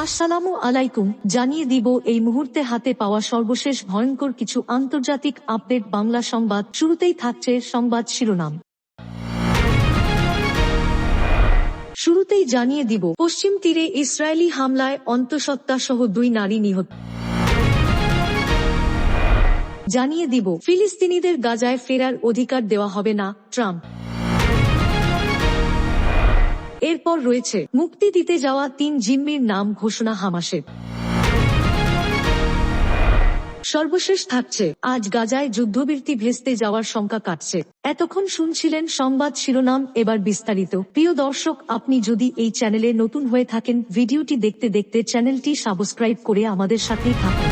আসসালামু আলাইকুম, জানিয়ে দিব এই মুহূর্তে হাতে পাওয়া সর্বশেষ ভয়ঙ্কর কিছু আন্তর্জাতিক আপডেট। বাংলা সংবাদ শুরুতেই থাকছে সংবাদ শিরোনাম। শুরুতেই জানিয়ে দিব, পশ্চিম তীরে ইসরায়েলি হামলায় অন্তঃসত্ত্বা সহ 2 নারী নিহত। জানিয়ে দিব, ফিলিস্তিনিদের গাজায় ফেরার অধিকার দেওয়া হবে না, ট্রাম্প। এরপর রয়েছে মুক্তি দিতে যাওয়া 3 জিম্মির নাম ঘোষণা হামাসের। সর্বশেষ থাকছে, আজ গাজায় যুদ্ধবিরতি ভেস্তে যাওয়ার শঙ্কা কাটছে। এতক্ষণ শুনছিলেন সংবাদ শিরোনাম, এবার বিস্তারিত। প্রিয় দর্শক, আপনি যদি এই চ্যানেলে নতুন হয়ে থাকেন, ভিডিওটি দেখতে দেখতে চ্যানেলটি সাবস্ক্রাইব করে আমাদের সাথেই থাকুন।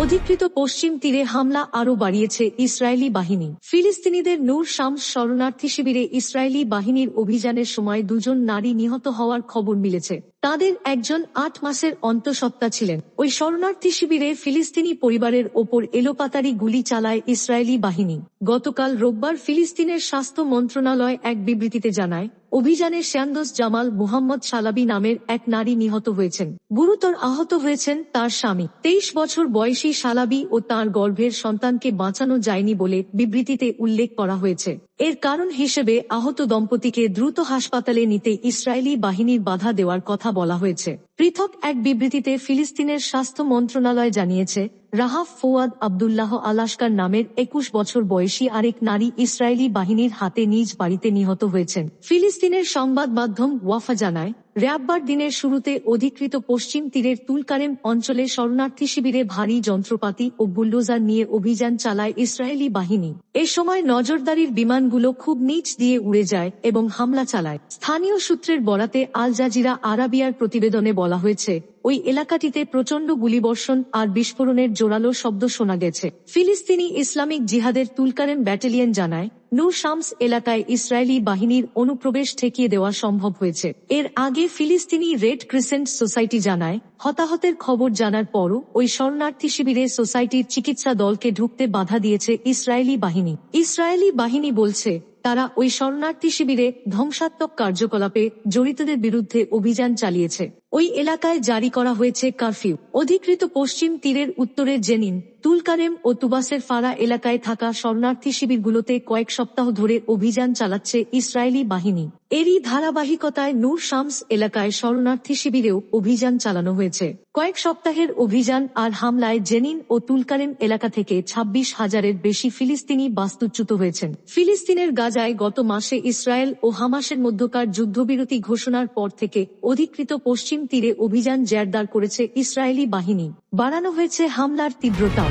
অধিকৃত পশ্চিম তীরে হামলা আরও বাড়িয়েছে ইসরায়েলি বাহিনী। ফিলিস্তিনিদের নূর শামস শরণার্থী শিবিরে ইসরায়েলি বাহিনীর অভিযানের সময় 2 জন নারী নিহত হওয়ার খবর মিলেছে। তাদের একজন 8 মাসের অন্তঃসত্ত্বা ছিলেন। ওই শরণার্থী শিবিরে ফিলিস্তিনি পরিবারের ওপর এলোপাতাড়ি গুলি চালায় ইসরায়েলি বাহিনী। গতকাল রোববার ফিলিস্তিনের স্বাস্থ্য মন্ত্রণালয় এক বিবৃতিতে জানায়, অভিযানে শ্যান্দোস জামাল মুহাম্মদ সালাবি নামের এক নারী নিহত হয়েছেন। গুরুতর আহত হয়েছেন তার স্বামী। 23 বছর বয়সী সালাবি ও তাঁর গর্ভের সন্তানকে বাঁচানো যায়নি বলে বিবৃতিতে উল্লেখ করা হয়েছে। এর কারণ হিসেবে আহত দম্পতিকে দ্রুত হাসপাতালে নিতে ইসরায়েলি বাহিনীর বাধা দেওয়ার কথা বলা হয়েছে। পৃথক এক বিবৃতিতে ফিলিস্তিনের স্বাস্থ্য মন্ত্রণালয় জানিয়েছে, রাহাফ ফোয়াদ আব্দুল্লাহ আলাস্কার নামের 21 বছর বয়সী আরেক নারী ইসরায়েলি বাহিনীর হাতে নিজ বাড়িতে নিহত হয়েছেন। ফিলিস্তিনের সংবাদ মাধ্যম ওয়াফা জানায়, রোববার দিনের শুরুতে অধিকৃত পশ্চিম তীরের তুলকারেম অঞ্চলে শরণার্থী শিবিরে ভারী যন্ত্রপাতি ও বুলডোজার নিয়ে অভিযান চালায় ইসরায়েলি বাহিনী। এ সময় নজরদারির বিমানগুলো খুব নিচ দিয়ে উড়ে যায় এবং হামলা চালায়। স্থানীয় সূত্রের বরাতে আল জাজিরা আরাবিয়ার প্রতিবেদনে বলা হয়েছে, ওই এলাকাটিতে প্রচণ্ড গুলিবর্ষণ আর বিস্ফোরণের জোরালো শব্দ শোনা গেছে। ফিলিস্তিনি ইসলামিক জিহাদের তুলকারেম ব্যাটালিয়ন জানায়, নূর শামস এলাকায় ইসরায়েলি বাহিনীর অনুপ্রবেশ ঠেকিয়ে দেওয়া সম্ভব হয়েছে। এর আগে ফিলিস্তিনি রেড ক্রিসেন্ট সোসাইটি জানায়, হতাহতের খবর জানার পরও ওই শরণার্থী শিবিরে সোসাইটির চিকিৎসা দলকে ঢুকতে বাধা দিয়েছে ইসরায়েলি বাহিনী। ইসরায়েলি বাহিনী বলছে, তারা ওই শরণার্থী শিবিরে ধ্বংসাত্মক কার্যকলাপে জড়িতদের বিরুদ্ধে অভিযান চালিয়েছে। ওই এলাকায় জারি করা হয়েছে কারফিউ। অধিকৃত পশ্চিম তীরের উত্তরে জেনিন, তুলকারেম ও তুবাসের ফারা এলাকায় থাকা শরণার্থী শিবিরগুলোতে কয়েক সপ্তাহ ধরে অভিযান চালাচ্ছে ইসরায়েলি বাহিনী। এরই ধারাবাহিকতায় নূর শামস এলাকায় শরণার্থী শিবিরেও অভিযান চালানো হয়েছে। কয়েক সপ্তাহের অভিযান আর হামলায় জেনিন ও তুলকারেম এলাকা থেকে 26,000-এর বেশি ফিলিস্তিনি বাস্তুচ্যুত হয়েছেন। ফিলিস্তিনের গাজায় গত মাসে ইসরায়েল ও হামাসের মধ্যকার যুদ্ধবিরতি ঘোষণার পর থেকে অধিকৃত পশ্চিম তীরে অভিযান জোরদার করেছে ইসরায়েলি বাহিনী। বাড়ানো হয়েছে হামলার তীব্রতাও।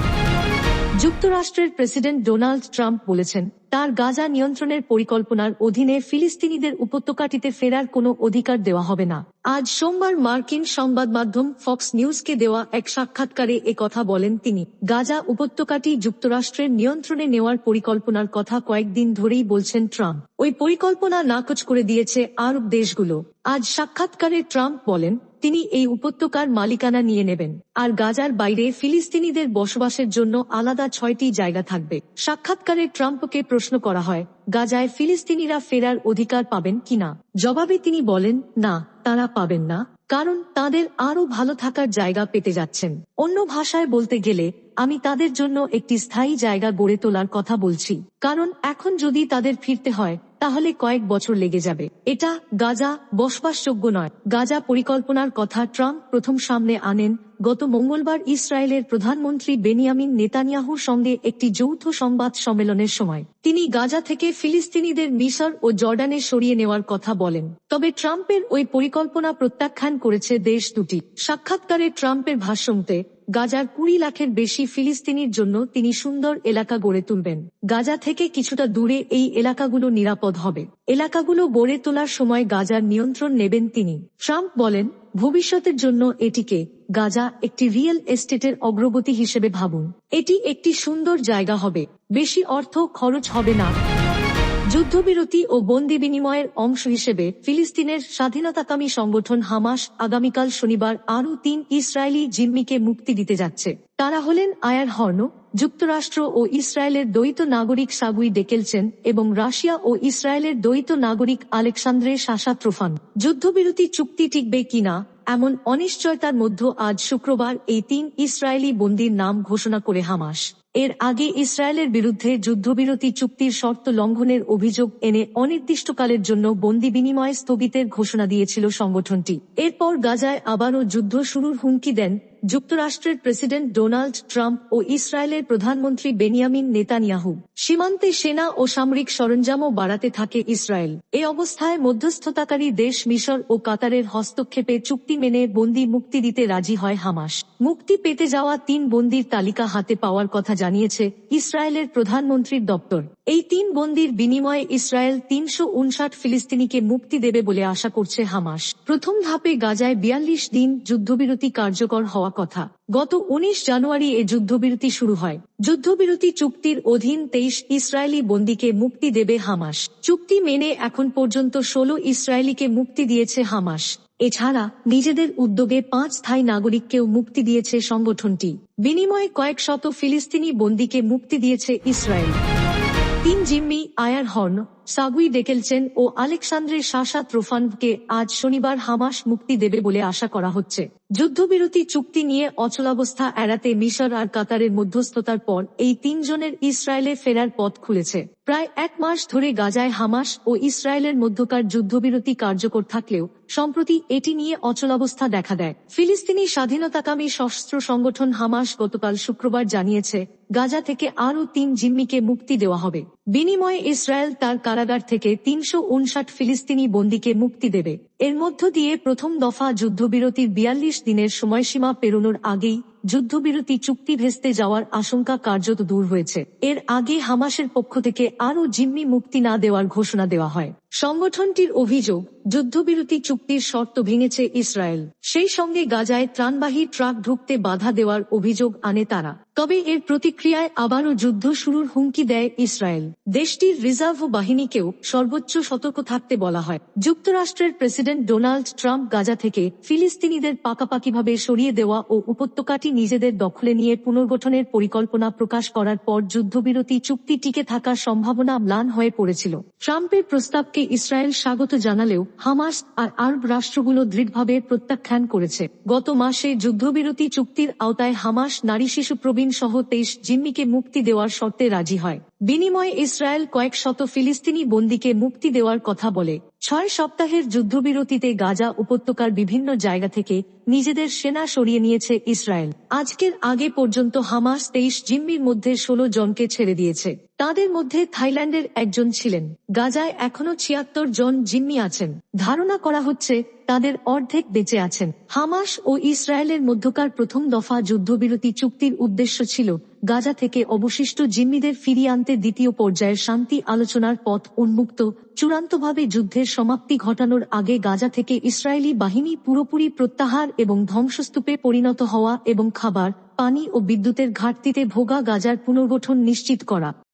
যুক্তরাষ্ট্রের প্রেসিডেন্ট ডোনাল্ড ট্রাম্প বলেছেন, তার গাজা নিয়ন্ত্রণের পরিকল্পনার অধীনে ফিলিস্তিনিদের উপত্যকাটিতে ফেরার কোনো অধিকার দেওয়া হবে না। আজ সোমবার মার্কিন সংবাদ মাধ্যম ফক্স নিউজকে দেওয়া এক সাক্ষাৎকারে একথা বলেন তিনি। গাজা উপত্যকাটি যুক্তরাষ্ট্রের নিয়ন্ত্রণে নেওয়ার পরিকল্পনার কথা কয়েকদিন ধরেই বলছেন ট্রাম্প। ওই পরিকল্পনা নাকচ করে দিয়েছে আরব দেশগুলো। আজ সাক্ষাৎকারে ট্রাম্প বলেন, তিনি এই উপত্যকার মালিকানা নিয়ে নেবেন, আর গাজার বাইরে ফিলিস্তিনিদের বসবাসের জন্য আলাদা 6টি জায়গা থাকবে। সাক্ষাৎকারে ট্রাম্পকে প্রশ্ন করা হয়, গাজায় ফিলিস্তিনিরা ফেরার অধিকার পাবেন কিনা। জবাবে তিনি বলেন, না, তারা পাবেন না, কারণ তাদের আরো ভালো থাকার জায়গা পেতে যাচ্ছেন। অন্য ভাষায় বলতে গেলে, আমি তাদের জন্য একটি স্থায়ী জায়গা গড়ে তোলার কথা বলছি, কারণ এখন যদি তাদের ফিরতে হয় তাহলে কয়েক বছর লেগে যাবে। এটা গাজা বসবাসযোগ্য নয়। গাজা পরিকল্পনার কথা ট্রাম্প প্রথম সামনে আনেন গত মঙ্গলবার ইসরায়েলের প্রধানমন্ত্রী বেনিয়ামিন নেতানিয়াহুর সঙ্গে একটি যৌথ সংবাদ সম্মেলনের সময়। তিনি গাজা থেকে ফিলিস্তিনিদের মিসর ও জর্ডানে সরিয়ে নেওয়ার কথা বলেন। তবে ট্রাম্পের ওই পরিকল্পনা প্রত্যাখ্যান করেছে দেশ দুটি। সাক্ষাৎকারে ট্রাম্পের ভাষ্যমতে, গাজার 20 লাখের বেশি ফিলিস্তিনির জন্য তিনি সুন্দর এলাকা গড়ে তুলবেন। গাজা থেকে কিছুটা দূরে এই এলাকাগুলো নিরাপদ হবে। এলাকাগুলো গড়ে তোলার সময় গাজার নিয়ন্ত্রণ নেবেন তিনি। ট্রাম্প বলেন, ভবিষ্যতের জন্য এটিকে গাজা একটি রিয়েল এস্টেটের অগ্রগতি হিসেবে ভাবুন। এটি একটি সুন্দর জায়গা হবে, বেশি অর্থ খরচ হবে না। যুদ্ধবিরতি ও বন্দি বিনিময়ের অংশ হিসেবে ফিলিস্তিনের স্বাধীনতাকামী সংগঠন হামাস আগামীকাল শনিবার আরও 3 ইসরায়েলি জিম্মিকে মুক্তি দিতে যাচ্ছে। তারা হলেন আয়ার হর্ন, যুক্তরাষ্ট্র ও ইসরায়েলের দ্বৈত নাগরিক সাগুই ডেকেলচেন এবং রাশিয়া ও ইসরায়েলের দ্বৈত নাগরিক আলেকসান্দ্রে সাশা ট্রোফান। যুদ্ধবিরতি চুক্তি টিকবে কিনা এমন অনিশ্চয়তার মধ্যে আজ শুক্রবার এই 3 ইসরায়েলি বন্দীর নাম ঘোষণা করে হামাস। এর আগে ইসরায়েলের বিরুদ্ধে যুদ্ধবিরতি চুক্তির শর্ত লঙ্ঘনের অভিযোগ এনে অনির্দিষ্টকালের জন্য বন্দি বিনিময় স্থগিতের ঘোষণা দিয়েছিল সংগঠনটি। এরপর গাজায় আবারও যুদ্ধ শুরুর হুমকি দেন যুক্তরাষ্ট্রের প্রেসিডেন্ট ডোনাল্ড ট্রাম্প ও ইসরায়েলের প্রধানমন্ত্রী বেনিয়ামিন নেতানিয়াহু। সীমান্তে সেনা ও সামরিক সরঞ্জামও বাড়াতে থাকে ইসরায়েল। এ অবস্থায় মধ্যস্থতাকারী দেশ মিশর ও কাতারের হস্তক্ষেপে চুক্তি মেনে বন্দি মুক্তি দিতে রাজি হয় হামাস। মুক্তি পেতে যাওয়া 3 বন্দির তালিকা হাতে পাওয়ার কথা জানিয়েছে ইসরায়েলের প্রধানমন্ত্রীর দপ্তর। এই 3 বন্দির বিনিময়ে ইসরায়েল 359 ফিলিস্তিনিকে মুক্তি দেবে বলে আশা করছে হামাস। প্রথম ধাপে গাজায় 42 দিন যুদ্ধবিরতি কার্যকর হওয়া কথা। গত 19 জানুয়ারি এ যুদ্ধবিরতি শুরু হয়। যুদ্ধবিরতি চুক্তির অধীন 23 ইসরায়েলি বন্দীকে মুক্তি দেবে হামাস। চুক্তি মেনে এখন পর্যন্ত 16 ইসরায়েলিকে মুক্তি দিয়েছে হামাস। এছাড়া নিজেদের উদ্যোগে 5 স্থায়ী নাগরিককেও মুক্তি দিয়েছে সংগঠনটি। বিনিময়ে কয়েক শত ফিলিস্তিনি বন্দীকে মুক্তি দিয়েছে ইসরায়েল। 3 জিম্মি আয়ার হর্ন, সাগুই ডেকেলচেন ও আলেকসান্দ্রের শাসা ত্রোফানভকে আজ শনিবার হামাস মুক্তি দেবে বলে আশা করা হচ্ছে। যুদ্ধবিরতি চুক্তি নিয়ে অচলাবস্থা এড়াতে মিশর আর কাতারের মধ্যস্থতার পর এই 3 জনের ইসরায়েলে ফেরার পথ খুলেছে। প্রায় 1 মাস ধরে গাজায় হামাস ও ইসরায়েলের মধ্যকার যুদ্ধবিরতি কার্যকর থাকলেও সম্প্রতি এটি নিয়ে অচলাবস্থা দেখা দেয়। ফিলিস্তিনি স্বাধীনতাকামী সশস্ত্র সংগঠন হামাস গতকাল শুক্রবার জানিয়েছে গাজা থেকে আরও 3 জিম্মিকে মুক্তি দেওয়া হবে। বিনিময়ে ইসরায়েল তার কারাগার থেকে 359 ফিলিস্তিনি বন্দীকে মুক্তি দেবে। এর মধ্য দিয়ে প্রথম দফা যুদ্ধবিরতির 42 দিনের সময়সীমা পেরোনোর আগেই যুদ্ধবিরতি চুক্তি ভেস্তে যাওয়ার আশঙ্কা কার্যত দূর হয়েছে। এর আগে হামাসের পক্ষ থেকে আরও জিম্মি মুক্তি না দেওয়ার ঘোষণা দেওয়া হয়। সংগঠনটির অভিযোগ, যুদ্ধবিরতি চুক্তির শর্ত ভেঙেছে ইসরায়েল। সেই সঙ্গে গাজায় ত্রাণবাহী ট্রাক ঢুকতে বাধা দেওয়ার অভিযোগ আনে তারা। তবে এর প্রতিক্রিয়ায় আবারও যুদ্ধ শুরুর হুমকি দেয় ইসরায়েল। দেশটির রিজার্ভ বাহিনীকেও সর্বোচ্চ সতর্ক থাকতে বলা হয়। যুক্তরাষ্ট্রের প্রেসিডেন্ট ডোনাল্ড ট্রাম্প গাজা থেকে ফিলিস্তিনিদের পাকাপাকিভাবে সরিয়ে দেওয়া ও উপত্যকাটি নিজেদের দখলে নিয়ে পুনর্গঠনের পরিকল্পনা প্রকাশ করার পর যুদ্ধবিরতি চুক্তি টিকে থাকার সম্ভাবনা ম্লান হয়ে পড়েছিল। ট্রাম্পের প্রস্তাবকে ইসরায়েল স্বাগত জানালেও হামাস আর আরব রাষ্ট্রগুলো দৃঢ়ভাবে প্রত্যাখ্যান করেছে। গত মাসে যুদ্ধবিরতি চুক্তির আওতায় হামাস নারী শিশু প্রবীণ সহ 23 জিম্মিকে মুক্তি দেওয়ার শর্তে রাজি হয়। বিনিময়ে ইসরায়েল কয়েক শত ফিলিস্তিনি বন্দীকে মুক্তি দেওয়ার কথা বলে। 6 সপ্তাহের যুদ্ধবিরতিতে গাজা উপত্যকার বিভিন্ন জায়গা থেকে নিজেদের সেনা সরিয়ে নিয়েছে ইসরায়েল। আজকের আগে পর্যন্ত হামাস 23 জিম্মির মধ্যে 16 জনকে ছেড়ে দিয়েছে। তাদের মধ্যে থাইল্যান্ডের একজন ছিলেন। গাজায় এখনো 76 জন জিম্মি আছেন। ধারণা করা হচ্ছে তাদের অর্ধেক বেঁচে আছেন। হামাস ও ইসরায়েলের মধ্যকার প্রথম দফা যুদ্ধবিরতি চুক্তির উদ্দেশ্য ছিল গাজা থেকে অবশিষ্ট জিম্মিদের ফিরিয়ে আনতে দ্বিতীয় পর্যায়ের শান্তি আলোচনার পথ উন্মুক্ত। চূড়ান্তভাবে যুদ্ধের সমাপ্তি ঘটানোর আগে গাজা থেকে ইসরায়েলি বাহিনী পুরোপুরি প্রত্যাহার এবং ধ্বংসস্তূপে পরিণত হওয়া এবং খাবার, পানি ও বিদ্যুতের ঘাটতিতে ভোগা গাজার পুনর্গঠন নিশ্চিত করা।